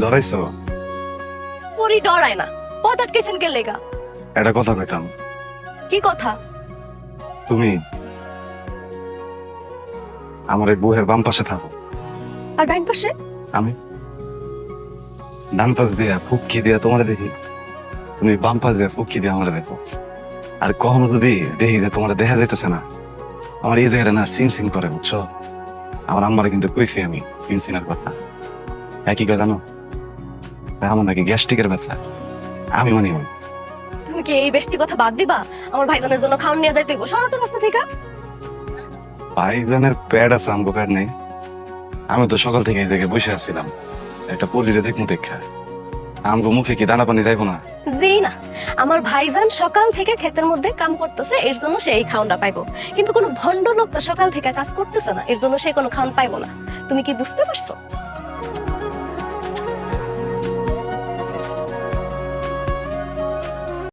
ধরাইছো? পরি ডরায় না, পথ আটকেছেন কে লেগা? একটা কথা কইতাম। কি কথা? তুমি আমার এই বউয়ের বাম পাশে থাকো, আর ডাইন পাশে? আমি ডান পাশ দিয়া ফুকি দিয়া তোমার দেখি, তুমি বাম পাশ দিয়া ফুকি দিয়া আমার দেখো। আর কখনো যদি দেখি যে তোমার দেখা যাইতেছে না, আমার এই জায়গাটা না সিন সিন করে, বুঝছো? আমার আম্মারে কিন্তু কইছি আমি সিন সিনের কথা। একই কথা জানো, আমার নাকি গ্যাস্ট্রিকের ব্যথা। আমি মানি না। তুমি কি এই বেশি কথা বাদ দিবা? আমার ভাইজানের জন্য খাওয়ান নিয়ে যাইতে হইব, সরো তো রাস্তা থেকে। ভাইজানের প্যাড আছে, আমগো প্যাড নেই। আমি তো সকাল থেকে এই জায়গায় বসে আছিলাম, একটা পরিরে দেখমু দেখা। আমগো মুখে কি দানা পানি যাইবো না? জি না, আমার ভাইজান সকাল থেকে ক্ষেতের মধ্যে কাম করতেছে, এর জন্য সে এই খাওয়ানটা পাইবো। কিন্তু কোনো ভণ্ড লোক তো সকাল থেকে কাজ করতেছে না, এর জন্য সে কোনো খাওয়ান পাইবো না। তুমি কি বুঝতে পারছো?